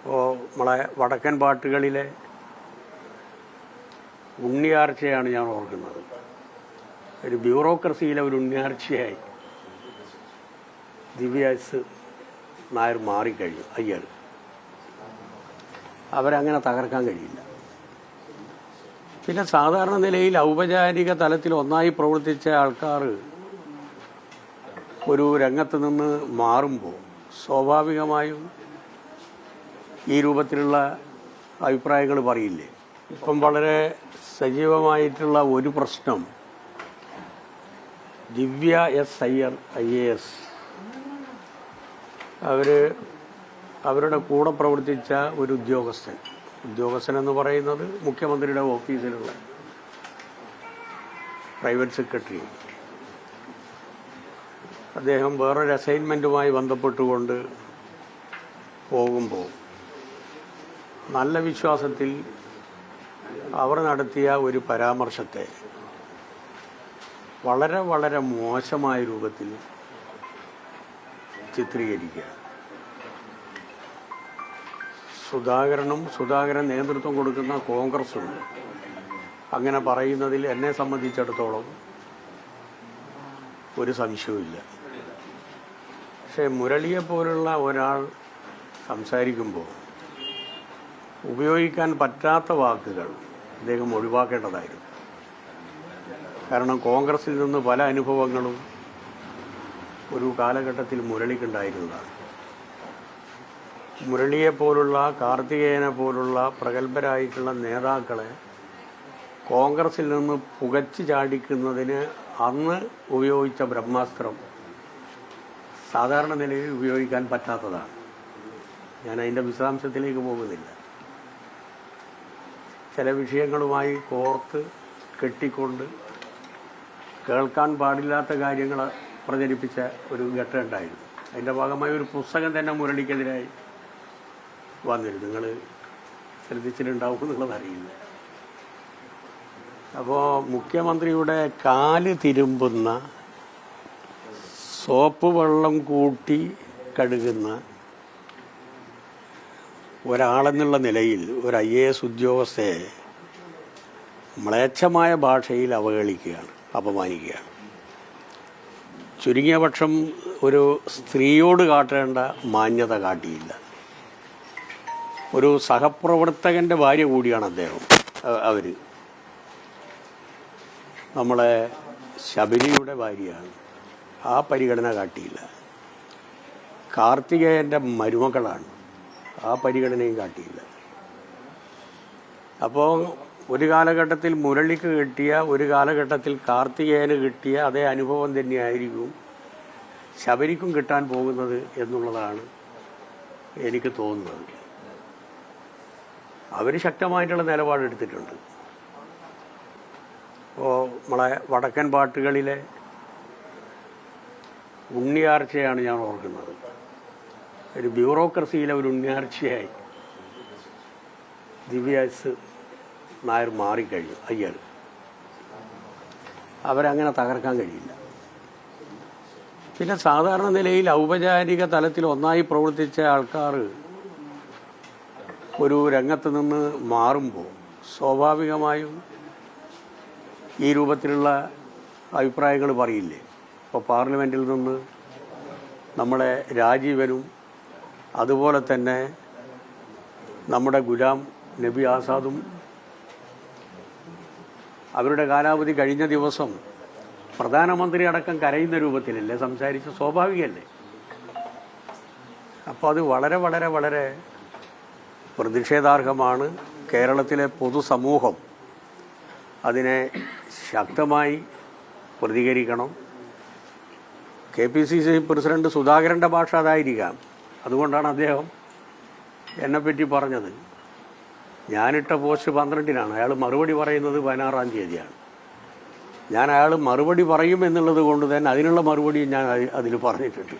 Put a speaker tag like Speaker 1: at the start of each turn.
Speaker 1: അപ്പോൾ നമ്മളെ വടക്കൻ പാട്ടുകളിലെ ഉണ്ണിയാർച്ചയാണ് ഞാൻ ഓർക്കുന്നത്. ഒരു ബ്യൂറോക്രസിയിലെ ഒരു ഉണ്ണിയാർച്ചയായി ദിവ്യ എസ് നായർ മാറിക്കഴിഞ്ഞു. അയ്യർ അവരങ്ങനെ തകർക്കാൻ കഴിയില്ല. പിന്നെ സാധാരണ നിലയിൽ ഔപചാരിക തലത്തിൽ ഒന്നായി പ്രവർത്തിച്ച ആൾക്കാർ ഒരു രംഗത്ത് നിന്ന് മാറുമ്പോൾ സ്വാഭാവികമായും ഈ രൂപത്തിലുള്ള അഭിപ്രായങ്ങൾ പറയില്ലേ. ഇപ്പം വളരെ സജീവമായിട്ടുള്ള ഒരു പ്രശ്നം ദിവ്യ എസ് അയ്യർ IAS അവരുടെ കൂടെ പ്രവർത്തിച്ച ഒരു ഉദ്യോഗസ്ഥൻ എന്ന് പറയുന്നത് മുഖ്യമന്ത്രിയുടെ ഓഫീസിലുള്ള പ്രൈവറ്റ് സെക്രട്ടറി. അദ്ദേഹം വേറൊരു അസൈൻമെൻറ്റുമായി ബന്ധപ്പെട്ടുകൊണ്ട് പോകുമ്പോൾ നല്ല വിശ്വാസത്തിൽ അവർ നടത്തിയ ഒരു പരാമർശത്തെ വളരെ വളരെ മോശമായ രൂപത്തിൽ ചിത്രീകരിക്കുക. സുധാകരൻ നേതൃത്വം കൊടുക്കുന്ന കോൺഗ്രസും അങ്ങനെ പറയുന്നതിൽ എന്നെ സംബന്ധിച്ചിടത്തോളം ഒരു സംശയവുമില്ല. പക്ഷേ മുരളിയെപ്പോലുള്ള ഒരാൾ സംസാരിക്കുമ്പോൾ ഉപയോഗിക്കാൻ പറ്റാത്ത വാക്കുകൾ അദ്ദേഹം ഒഴിവാക്കേണ്ടതായിരുന്നു. കാരണം കോൺഗ്രസിൽ നിന്ന് പല അനുഭവങ്ങളും ഒരു കാലഘട്ടത്തിൽ മുരളിക്കുണ്ടായിരുന്നതാണ്. മുരളിയെപ്പോലുള്ള കാർത്തികേയനെ പോലുള്ള പ്രഗത്ഭരായിട്ടുള്ള നേതാക്കളെ കോൺഗ്രസിൽ നിന്ന് പുകച്ചു ചാടിക്കുന്നതിന് അന്ന് ഉപയോഗിച്ച ബ്രഹ്മാസ്ത്രം സാധാരണ നിലയിൽ ഉപയോഗിക്കാൻ പറ്റാത്തതാണ്. ഞാൻ അതിൻ്റെ വിശദാംശത്തിലേക്ക് പോകുന്നില്ല. ചില വിഷയങ്ങളുമായി കോർത്ത് കെട്ടിക്കൊണ്ട് കേൾക്കാൻ പാടില്ലാത്ത കാര്യങ്ങൾ പ്രചരിപ്പിച്ച ഒരു ഘട്ടം ഉണ്ടായിരുന്നു. അതിൻ്റെ ഭാഗമായി ഒരു പുസ്തകം തന്നെ മുരളിക്കെതിരായി വന്നിരുന്നു. നിങ്ങൾ ശ്രദ്ധിച്ചിട്ടുണ്ടാവും എന്നുള്ളതറിയില്ല. അപ്പോൾ മുഖ്യമന്ത്രിയുടെ കാല് തിരുമ്പുന്ന സോപ്പ് വെള്ളം കൂട്ടി കഴുകുന്ന ഒരാളെന്നുള്ള നിലയിൽ ഒരു IAS ഉദ്യോഗസ്ഥയെ മ്ലേച്ഛമായ ഭാഷയിൽ അവഹേളിക്കുകയാണ്, അപമാനിക്കുകയാണ്. ചുരുങ്ങിയ പക്ഷം ഒരു സ്ത്രീയോട് കാട്ടേണ്ട മാന്യത കാട്ടിയില്ല. ഒരു സഹപ്രവർത്തകൻ്റെ ഭാര്യ കൂടിയാണ് അദ്ദേഹം. അവർ നമ്മളെ ശബരിയുടെ ഭാര്യയാണ്. ആ പരിഗണന കാട്ടിയില്ല. കാർത്തികേയൻ്റെ മരുമക്കളാണ്. ആ പരിഗണനയും കാട്ടിയില്ല. അപ്പോൾ ഒരു കാലഘട്ടത്തിൽ മുരളിക്ക് കിട്ടിയ, ഒരു കാലഘട്ടത്തിൽ കാർത്തികേയന് കിട്ടിയ അതേ അനുഭവം തന്നെയായിരിക്കും ശബരിക്കും കിട്ടാൻ പോകുന്നത് എന്നുള്ളതാണ് എനിക്ക് തോന്നുന്നത്. അവർ ശക്തമായിട്ടുള്ള നിലപാടെടുത്തിട്ടുണ്ട്. അപ്പോൾ നമ്മളെ വടക്കൻ പാട്ടുകളിലെ ഉണ്ണിയാർച്ചയാണ് ഞാൻ ഓർക്കുന്നത്. ഒരു ബ്യൂറോക്രസിയിലെ ഒരു ഉണ്ണിയാർച്ചയായി ദിവ്യ എസ് നായർ മാറിക്കഴിഞ്ഞു. അയ്യർ അവരങ്ങനെ തകർക്കാൻ കഴിയില്ല. പിന്നെ സാധാരണ നിലയിൽ ഔപചാരിക തലത്തിൽ ഒന്നായി പ്രവർത്തിച്ച ആൾക്കാർ ഒരു രംഗത്ത് നിന്ന് മാറുമ്പോൾ സ്വാഭാവികമായും ഈ രൂപത്തിലുള്ള അഭിപ്രായങ്ങൾ പറയില്ലേ. ഇപ്പോൾ പാർലമെൻറ്റിൽ നിന്ന് നമ്മളെ രാജീവനും അതുപോലെ തന്നെ നമ്മുടെ ഗുലാം നബി ആസാദും അവരുടെ കാലാവധി കഴിഞ്ഞ ദിവസം പ്രധാനമന്ത്രി അടക്കം കരയുന്ന രൂപത്തിലല്ലേ സംസാരിച്ച്, സ്വാഭാവികമല്ലേ. അപ്പോൾ അത് വളരെ വളരെ വളരെ പ്രതിഷേധാർഹമാണ്. കേരളത്തിലെ പൊതുസമൂഹം അതിനെ ശക്തമായി പ്രതികരിക്കണം. KPCC പ്രസിഡന്റ് സുധാകരൻ്റെ ഭാഷ അതായിരിക്കാം. അതുകൊണ്ടാണ് അദ്ദേഹം എന്നെപ്പറ്റി പറഞ്ഞത്. ഞാനിട്ട പോസ്റ്റ് 12-നാണ്, അയാൾ മറുപടി പറയുന്നത് 16-ാം തീയതിയാണ്. ഞാൻ അയാൾ മറുപടി പറയും എന്നുള്ളത് കൊണ്ട് തന്നെ അതിനുള്ള മറുപടി ഞാൻ അതിൽ പറഞ്ഞിട്ടുണ്ട്.